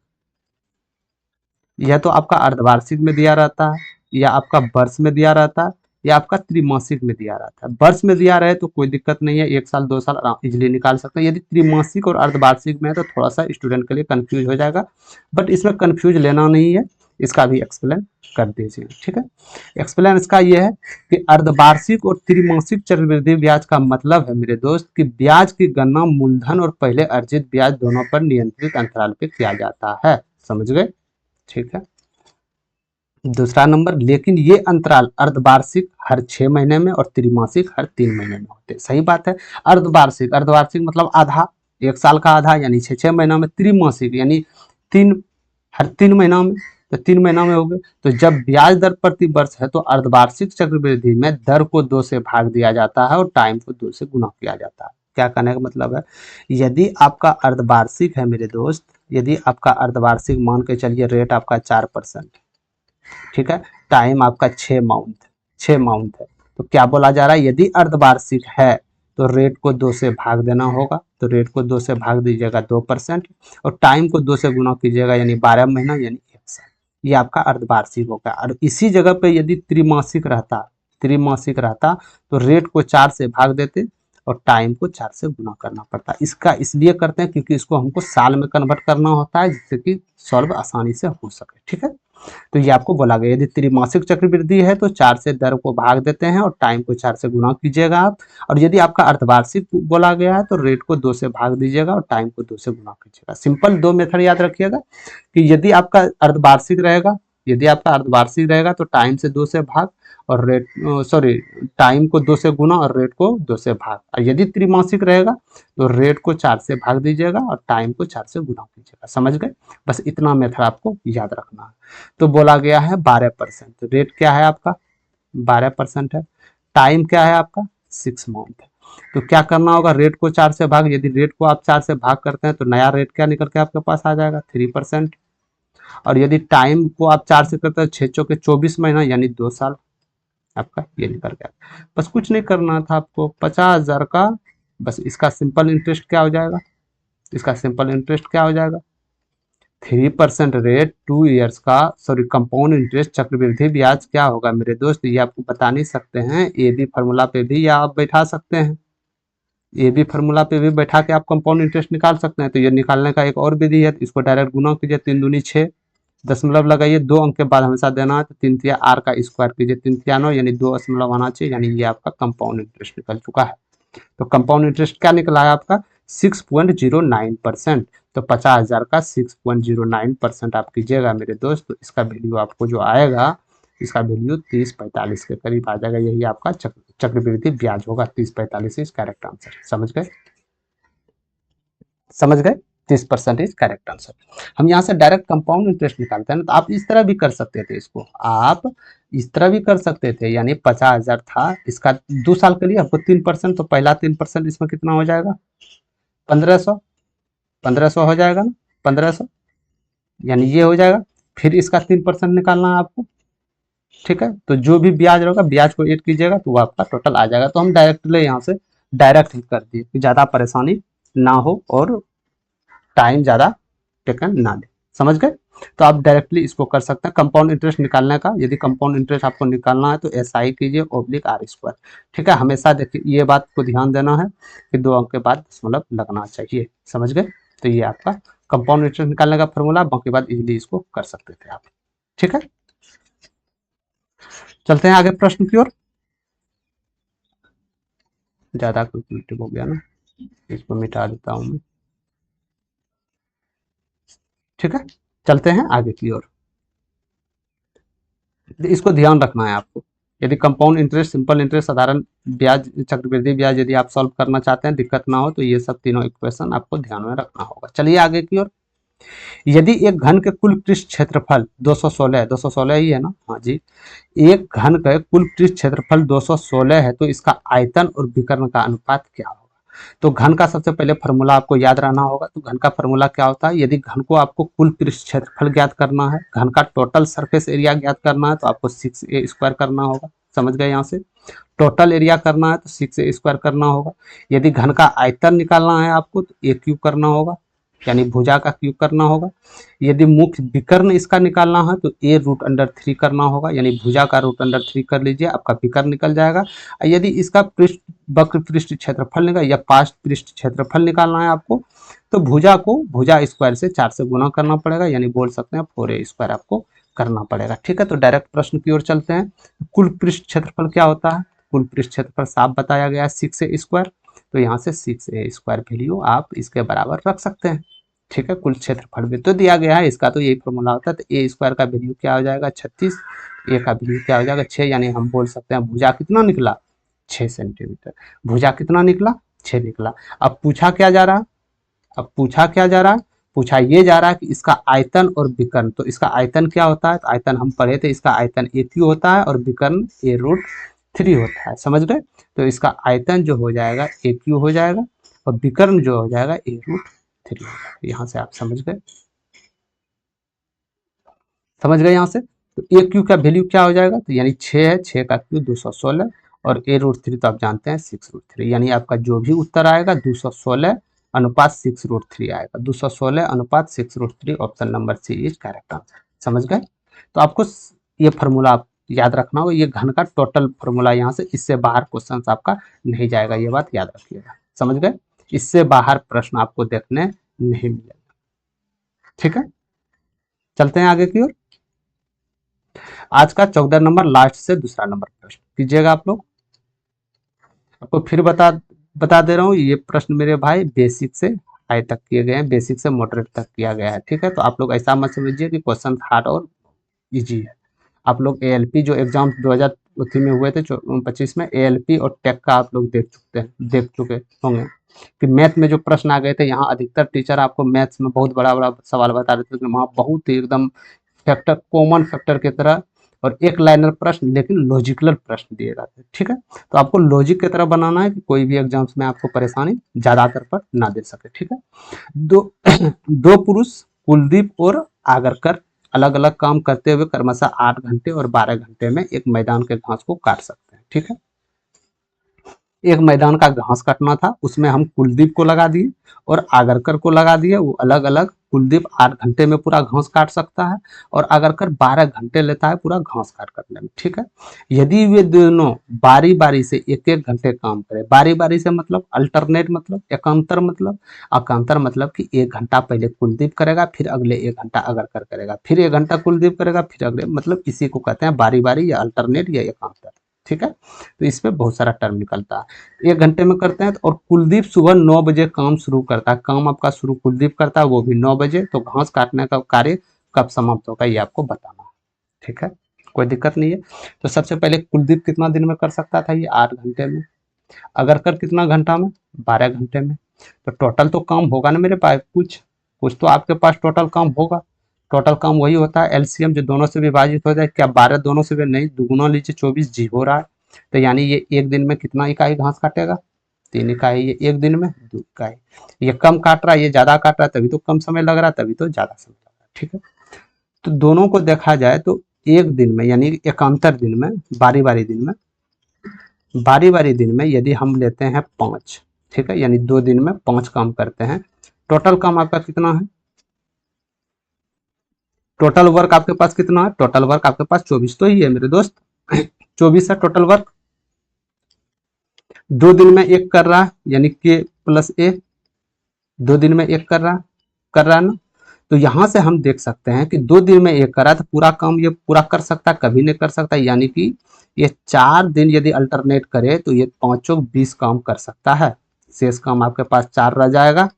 Speaker 1: या तो आपका अर्धवार्षिक में दिया रहता है, या आपका वर्ष में दिया रहता है, या आपका त्रिमासिक में दिया रहता है। वर्ष में दिया रहे तो कोई दिक्कत नहीं है, 1 साल 2 साल आराम इजिली निकाल सकते हैं। यदि त्रिमासिक और अर्धवार्षिक में है तो थोड़ा सा स्टूडेंट के लिए कंफ्यूज हो जाएगा, बट इसमें कंफ्यूज लेना नहीं है, इसका भी एक्सप्लेन कर दीजिए। ठीक है, एक्सप्लेन इसका यह है कि अर्धवार्षिक और त्रिमासिक चक्रवृद्धि ब्याज का मतलब है मेरे दोस्त कि ब्याज की गणना मूलधन और पहले अर्जित ब्याज दोनों पर नियंत्रित अंतराल पे किया जाता है। समझ गए? ठीक है, दूसरा नंबर, लेकिन ये अंतराल अर्धवार्षिक हर 6 महीने में और त्रिमासिक हर 3 महीने में होते हैं। सही बात है, अर्धवार्षिक, अर्धवार्षिक मतलब आधा, 1 साल का आधा, यानी 6 महीना में। त्रिमासिक यानी 3, हर 3 महीना में, तो 3 महीना में हो गए। तो जब ब्याज दर प्रति वर्ष है तो अर्धवार्षिक चक्रवृद्धि में दर को 2 से भाग दिया जाता है और टाइम को 2 से गुना किया जाता है। क्या कहने का मतलब है, यदि आपका अर्धवार्षिक है मेरे दोस्त, यदि आपका अर्धवार्षिक मान के चलिए रेट आपका 4%, ठीक है, टाइम आपका 6 मंथ है, तो क्या बोला जा रहा है, यदि अर्धवार्षिक है तो रेट को 2 से भाग देना होगा। तो रेट को 2 से भाग दीजिएगा 2%, और टाइम को 2 से गुना कीजिएगा, यानी 12 महीना, यानी 1 साल। ये आपका अर्धवार्षिक होगा। और इसी जगह पे यदि त्रिमासिक रहता तो रेट को 4 से भाग देते और टाइम को 4 से गुना करना पड़ता। इसका इसलिए करते हैं क्योंकि इसको हमको साल में कन्वर्ट करना होता है, जिससे कि सॉल्व आसानी से हो सके। ठीक है, तो ये आपको बोला गया, यदि त्रिमासिक चक्रवृद्धि है तो 4 से दर को भाग देते हैं और टाइम को 4 से गुना कीजिएगा आप। और यदि आपका अर्धवार्षिक बोला गया है तो रेट को 2 से भाग दीजिएगा और टाइम को 2 से गुना कीजिएगा। सिंपल 2 मेथड याद रखिएगा कि यदि आपका अर्धवार्षिक रहेगा यदि आपका अर्धवार्षिक रहेगा तो टाइम से 2 से भाग और रेट सॉरी टाइम को 2 से गुना और रेट को 2 से भाग। और यदि त्रैमासिक रहेगा तो रेट को 4 से भाग दीजिएगा और टाइम को 4 से गुना कीजिएगा। समझ गए? बस इतना मेथड आपको याद रखना है। तो बोला गया है 12%, रेट क्या है आपका 12% है, टाइम क्या है आपका 6 मंथ है। तो क्या करना होगा, रेट को 4 से भाग, यदि रेट को आप 4 से भाग करते हैं तो नया रेट क्या निकल के आपके पास आ जाएगा 3%। और यदि टाइम को आप 4 से करते हैं 6 चौके 24 महीना यानी 2 साल आपका ये निकल गया। बस कुछ नहीं करना था आपको, 50,000 का बस इसका सिंपल इंटरेस्ट क्या हो जाएगा, इसका सिंपल इंटरेस्ट क्या हो जाएगा 3% रेट 2 ईयर्स का सॉरी कंपाउंड इंटरेस्ट चक्रवृद्धि ब्याज क्या होगा मेरे दोस्त, ये आपको बता नहीं सकते हैं, ए बी फार्मूला पे भी या आप बैठा सकते हैं, ए बी फार्मूला पे भी बैठा के आप कंपाउंड इंटरेस्ट निकाल सकते हैं। तो ये निकालने का एक और विधि है, इसको डायरेक्ट गुना कीजिए, 3 दूनी 6, दशमलव लगाइए, 2 अंक के बाद हमेशा देना है, तो 3 तिया आर का स्क्वायर कीजिए, 3 तिया 9 यानी 2 दशमलव आना चाहिए, यानी ये आपका कंपाउंड इंटरेस्ट निकल चुका है। तो कंपाउंड इंटरेस्ट क्या निकला है आपका 6.09%। तो 50,000 का 6.09% आप कीजिएगा मेरे दोस्त, तो इसका वैल्यू आपको जो आएगा इसका वैल्यू 30-45 के करीब आ जाएगा, यही आपका चक्रवृद्धि ब्याज होगा 30-45 इज करेक्ट आंसर। समझ गए, समझ गए, 30% इज करेक्ट आंसर। हम यहाँ से डायरेक्ट कंपाउंड इंटरेस्ट निकालते हैं ना, तो आप इस तरह भी कर सकते थे, इसको आप इस तरह भी कर सकते थे, यानी 50,000 था, इसका 2 साल के लिए आपको 3%, तो पहला 3% इसमें कितना हो जाएगा 1500, 1500 हो जाएगा ना 1500, यानी ये हो जाएगा, फिर इसका 3% निकालना है आपको, ठीक है। तो जो भी ब्याज रहेगा ब्याज को ऐड कीजिएगा तो वो आपका टोटल आ जाएगा। तो हम डायरेक्टली यहाँ से डायरेक्ट ही कर दिए कि ज़्यादा परेशानी ना हो और टाइम ज़्यादा टेकन ना ले। समझ गए? तो आप डायरेक्टली इसको कर सकते हैं कंपाउंड इंटरेस्ट निकालने का। यदि कंपाउंड इंटरेस्ट आपको निकालना है तो SI कीजिए /R², ठीक है। हमेशा देखिए ये बात को ध्यान देना है कि 2 अंक के बाद दशमलव लगना चाहिए। समझ गए? तो ये आपका कंपाउंड इंटरेस्ट निकालने का फॉर्मूला, बाकी बात इजीली इसको कर सकते थे आप, ठीक है। चलते हैं आगे प्रश्न की ओर। ज़्यादा कैलकुलेटिव हो गया ना, इसको मिटा देता हूँ मैं, ठीक है। चलते हैं आगे की ओर, इसको ध्यान रखना है आपको। यदि कंपाउंड इंटरेस्ट, सिंपल इंटरेस्ट, साधारण ब्याज, चक्रवृद्धि ब्याज यदि आप सॉल्व करना चाहते हैं, दिक्कत ना हो, तो ये सब तीनों इक्वेशन आपको ध्यान में रखना होगा। चलिए आगे की ओर। यदि एक घन के कुल पृष्ठ क्षेत्रफल 216, 216 ही है ना, हाँ जी, एक घन का कुल पृष्ठ क्षेत्रफल 216 है, तो इसका आयतन और विकर्ण का अनुपात क्या होगा। तो घन का सबसे पहले फॉर्मूला आपको याद रहना होगा। तो घन का फॉर्मूला क्या होता है, यदि घन को आपको कुल पृष्ठ क्षेत्रफल ज्ञात करना है, घन का टोटल सरफेस एरिया ज्ञात करना है, तो आपको 6a² करना होगा। समझ गए? यहाँ से टोटल एरिया करना है तो 6a² करना होगा। यदि घन का आयतन निकालना है आपको तो a³ करना होगा, यानी भुजा का क्यूब करना होगा। यदि मुख्य विकर्ण इसका निकालना है तो a√3 करना होगा, यानी भुजा का √3 कर लीजिए, आपका विकर्ण निकल जाएगा। यदि इसका पृष्ठ वक्र पृष्ठ क्षेत्रफल निकाल या पार्श्व पृष्ठ क्षेत्रफल निकालना है आपको, तो भुजा को भुजा स्क्वायर से 4 से गुना करना पड़ेगा, यानी बोल सकते हैं 4a² आपको करना पड़ेगा, ठीक है। तो डायरेक्ट प्रश्न की ओर चलते हैं। कुल पृष्ठ क्षेत्रफल क्या होता है, कुल पृष्ठ क्षेत्रफल साफ बताया गया है 6a², तो यहाँ से 6a² वैल्यू आप इसके बराबर रख सकते हैं, ठीक है। कुल क्षेत्रफल भी तो दिया गया है, इसका तो यही फॉर्मूला होता है। तो a² का वैल्यू क्या हो जाएगा 36, a का वैल्यू क्या हो जाएगा 6, यानी हम बोल सकते हैं भुजा कितना निकला 6 सेंटीमीटर, भुजा कितना निकला 6 निकला। अब पूछा क्या जा रहा है, अब पूछा क्या जा रहा है, पूछा ये जा रहा है कि इसका आयतन और विकर्ण। तो इसका आयतन क्या होता है, तो आयतन हम पढ़े थे, इसका आयतन a³ होता है और विकर्ण a√3 होता है। समझ गए? तो इसका आयतन जो हो जाएगा a³ हो जाएगा और विकर्ण जो हो जाएगा a√3 हो जाएगा। यहाँ से आप समझ गए, समझ गए यहाँ से। तो a³ का वैल्यू क्या हो जाएगा, तो यानी 6 है, 6 का क्यूब 216 और a√3 तो आप जानते हैं 6√3, यानी आपका जो भी उत्तर आएगा 216 अनुपात 6√3 आएगा, 216 अनुपात 6√3, option number C is correct answer. समझ गए? तो आपको ये फार्मूला आप याद रखना होगा, ये घन का टोटल फार्मूला यहाँ से, इससे बाहर क्वेश्चन आपका नहीं जाएगा, ये बात याद रखिएगा। समझ गए? इससे बाहर प्रश्न आपको देखने नहीं मिलेगा, ठीक है। चलते हैं आगे की ओर। आज का 14 नंबर लास्ट से दूसरा नंबर प्रश्न कीजिएगा आप लोग। आपको फिर बता दे रहा हूँ, ये प्रश्न मेरे भाई बेसिक से हाई तक किए गए हैं, बेसिक से मॉडरेट तक किया गया है, ठीक है। तो आप लोग ऐसा मत समझिए कि क्वेश्चन हार्ड और इजी है। आप लोग एएलपी जो एग्जाम 2023 में हुए थे 25 में, एएलपी और टेक का आप लोग देख चुके होंगे कि मैथ में जो प्रश्न आ गए थे, यहाँ अधिकतर टीचर आपको मैथ्स में बहुत बड़ा बड़ा सवाल बता रहे थे कि वहाँ बहुत ही एकदम फैक्टर, कॉमन फैक्टर की तरह और एक लाइनर प्रश्न लेकिन लॉजिकल प्रश्न दिए जाते हैं। ठीक है, तो आपको लॉजिक की तरह बनाना है कि कोई भी एग्जाम्स में आपको परेशानी ज्यादातर पर ना दे सके। ठीक है, दो दो पुरुष कुलदीप और आगरकर अलग अलग काम करते हुए क्रमशः 8 घंटे और 12 घंटे में एक मैदान के घास को काट सकते हैं। ठीक है, एक मैदान का घास काटना था, उसमें हम कुलदीप को लगा दिए और आगरकर को लगा दिए। वो अलग अलग, कुलदीप 8 घंटे में पूरा घास काट सकता है और आगरकर 12 घंटे लेता है पूरा घास काट करने में। ठीक है, यदि वे दोनों बारी बारी से एक एक घंटे काम करें, बारी बारी से मतलब अल्टरनेट, मतलब एकांतर, मतलब अकांतर मतलब कि 1 घंटा पहले कुलदीप करेगा, फिर अगले 1 घंटा आगरकर करेगा, फिर 1 घंटा कुलदीप करेगा, फिर अगले, मतलब इसी को कहते हैं बारी बारी या अल्टरनेट या एकांतर। ठीक है, तो इसमें बहुत सारा टर्म निकलता है। 1 घंटे में करते हैं और कुलदीप सुबह 9 बजे काम शुरू करता है, काम आपका शुरू कुलदीप करता है वो भी 9 बजे, तो घास काटने का कार्य कब समाप्त होगा ये आपको बताना है। ठीक है, कोई दिक्कत नहीं है। तो सबसे पहले कुलदीप कितना दिन में कर सकता था, ये 8 घंटे में। आगरकर कितना घंटा में, 12 घंटे में। तो टोटल तो काम होगा ना मेरे पास, कुछ कुछ तो आपके पास टोटल काम होगा। टोटल काम वही होता है एलसीएम जो दोनों से विभाजित हो जाए। क्या 12 दोनों से भी नहीं, दुगुना लीजिए, 24 जी हो रहा है। तो यानी ये एक दिन में कितना इकाई घास काटेगा, 3 इकाई। ये एक दिन में 2 इकाई। ये कम काट रहा है, ये ज्यादा काट रहा है, तभी तो कम समय लग रहा है, तभी तो ज्यादा समय लग रहा है। ठीक है, तो दोनों को देखा जाए तो एक दिन में यानी एकांतर दिन में, बारी बारी दिन में, बारी बारी दिन में यदि हम लेते हैं 5, ठीक है, यानी 2 दिन में 5 काम करते हैं। टोटल काम आपका कितना है, टोटल वर्क आपके पास कितना है, टोटल वर्क आपके पास 24 तो ही है मेरे दोस्त। 24 है टोटल वर्क। 2 दिन में एक कर रहा है यानी के प्लस ए, 2 दिन में एक कर रहा है ना। तो यहां से हम देख सकते हैं कि 2 दिन में एक करा तो पूरा काम ये पूरा कर सकता है, कभी नहीं कर सकता। यानी कि ये 4 दिन यदि अल्टरनेट करे तो ये 5 काम कर सकता है। शेष काम आपके पास 4 रह जाएगा,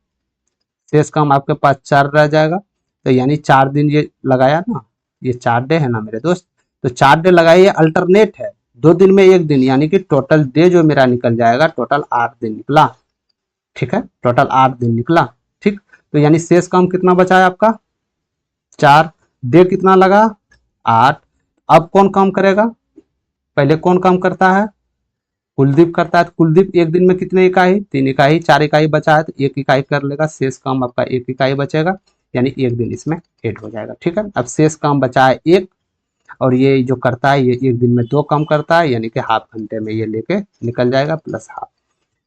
Speaker 1: शेष काम आपके पास 4 रह जाएगा। तो यानी 4 दिन ये लगाया ना, ये 4 डे है ना मेरे दोस्त, तो 4 डे लगाया, ये अल्टरनेट है। 2 दिन में एक दिन, यानी कि टोटल डे जो मेरा निकल जाएगा, टोटल 8 दिन निकला। ठीक है, टोटल 8 दिन निकला। ठीक, तो यानी शेष काम कितना बचा है आपका, 4। डे कितना लगा, 8। अब कौन काम करेगा, पहले कौन काम करता है, कुलदीप करता है। तो कुलदीप एक दिन में कितने इकाई, 3 इकाई, 4 इकाई बचा है तो 1 इकाई कर लेगा, शेष काम आपका 1 इकाई बचेगा, यानी एक दिन इसमें ऐड हो जाएगा। ठीक है, अब शेष काम बचा है 1, और ये जो करता है ये एक दिन में 2 काम करता है, यानी कि हाफ घंटे में ये लेके निकल जाएगा प्लस हाफ,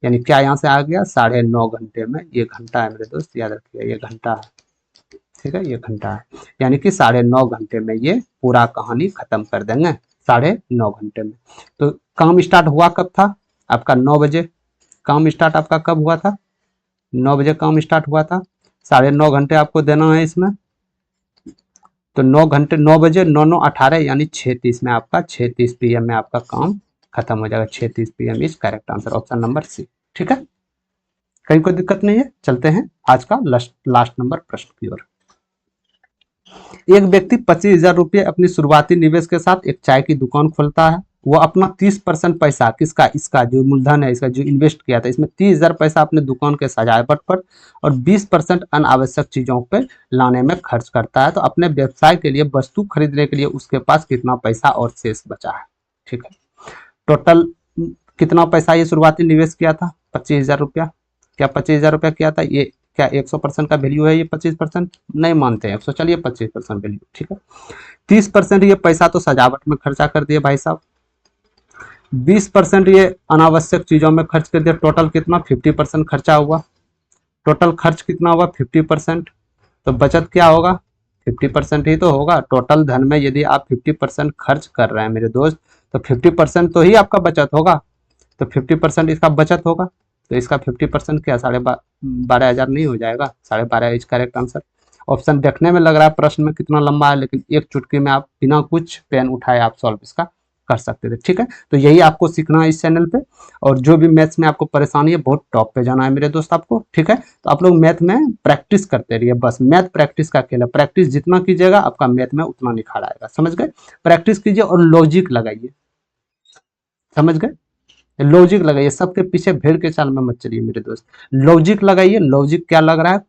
Speaker 1: यानी क्या यहाँ से आ गया 9.5 घंटे में। ये घंटा है मेरे दोस्त, याद रखिए ये घंटा है। ठीक है, ये घंटा है, यानी कि 9.5 घंटे में ये पूरा कहानी खत्म कर देंगे, 9.5 घंटे में। तो काम स्टार्ट हुआ कब था आपका, 9 बजे। काम स्टार्ट आपका कब हुआ था, 9 बजे काम स्टार्ट हुआ था। 9.5 घंटे आपको देना है इसमें, तो 9 घंटे, 9 बजे 9 9 18, यानी 6:30 में आपका, 6:30 PM में आपका काम खत्म हो जाएगा। 6:30 PM is correct answer, option number C. ठीक है, कहीं कोई दिक्कत नहीं है। चलते हैं आज का लास्ट नंबर प्रश्न की ओर। एक व्यक्ति 25,000 रुपये अपनी शुरुआती निवेश के साथ एक चाय की दुकान खोलता है। वो अपना 30% पैसा, किसका, इसका जो मूलधन है, इसका जो इन्वेस्ट किया था, इसमें 30,000 पैसा अपने दुकान के सजावट पर और 20% अनावश्यक चीजों पर लाने में खर्च करता है। तो अपने व्यवसाय के लिए वस्तु खरीदने के लिए उसके पास कितना पैसा और शेष बचा है। ठीक है, टोटल कितना पैसा ये शुरुआती निवेश किया था, 25,000 रुपया। क्या 25,000 रुपया किया था, ये क्या 100% का वैल्यू है, ये 25% नहीं मानते हैं 100, चलिए 25% वैल्यू। ठीक है, 30% ये पैसा तो सजावट में खर्चा कर दिए भाई साहब, 20% ये अनावश्यक चीजों में खर्च कर दिया। टोटल कितना, 50% खर्चा हुआ। टोटल खर्च कितना हुआ, 50%। तो बचत क्या होगा, 50% ही तो होगा। टोटल धन में यदि आप 50% खर्च कर रहे हैं मेरे दोस्त, तो 50% तो ही आपका बचत होगा। तो 50% इसका बचत होगा, तो इसका 50% क्या 12,500 नहीं हो जाएगा, 12,500 इज करेक्ट आंसर। ऑप्शन देखने में लग रहा है प्रश्न में कितना लंबा है, लेकिन एक चुटकी में आप बिना कुछ पेन उठाए आप सॉल्व इसका कर सकते थे। ठीक है, तो यही आपको सीखना है इस चैनल पे। और जो भी मैथ्स में आपको परेशानी है, बहुत टॉप पे जाना है मेरे दोस्त आपको। ठीक है, तो आप लोग मैथ में प्रैक्टिस करते रहिए, बस मैथ प्रैक्टिस का खेल है। प्रैक्टिस जितना कीजिएगा आपका मैथ में उतना निखार आएगा, समझ गए। प्रैक्टिस कीजिए और लॉजिक लगाइए, समझ गए। लॉजिक लगाइए, सबके पीछे भेड़ के चाल में मत चलिए मेरे दोस्त। लॉजिक लगाइए, लॉजिक क्या लग रहा है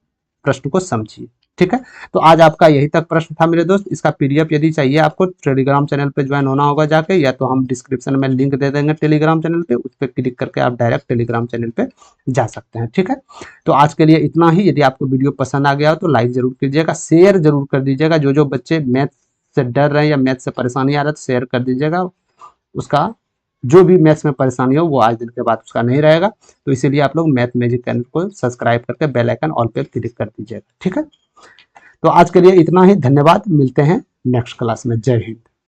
Speaker 1: प्रश्न को समझिए। ठीक है, तो आज आपका यही तक प्रश्न था मेरे दोस्त। इसका पीडीएफ यदि चाहिए आपको, टेलीग्राम चैनल पे ज्वाइन होना होगा जाके, या तो हम डिस्क्रिप्शन में लिंक दे देंगे टेलीग्राम चैनल पे, उस पर क्लिक करके आप डायरेक्ट टेलीग्राम चैनल पे जा सकते हैं। ठीक है, तो आज के लिए इतना ही। यदि आपको वीडियो पसंद आ गया हो तो लाइक जरूर कीजिएगा, शेयर जरूर कर दीजिएगा। जो जो बच्चे मैथ से डर रहे हैं या मैथ से परेशानी आ रहा है तो शेयर कर दीजिएगा। उसका जो भी मैथ्स में परेशानी हो वो आज दिन के बाद उसका नहीं रहेगा। तो इसीलिए आप लोग मैथ मैजिक चैनल को सब्सक्राइब करके बेल आइकन ऑल पे क्लिक कर दीजिएगा। ठीक है, तो आज के लिए इतना ही। धन्यवाद, मिलते हैं नेक्स्ट क्लास में। जय हिंद।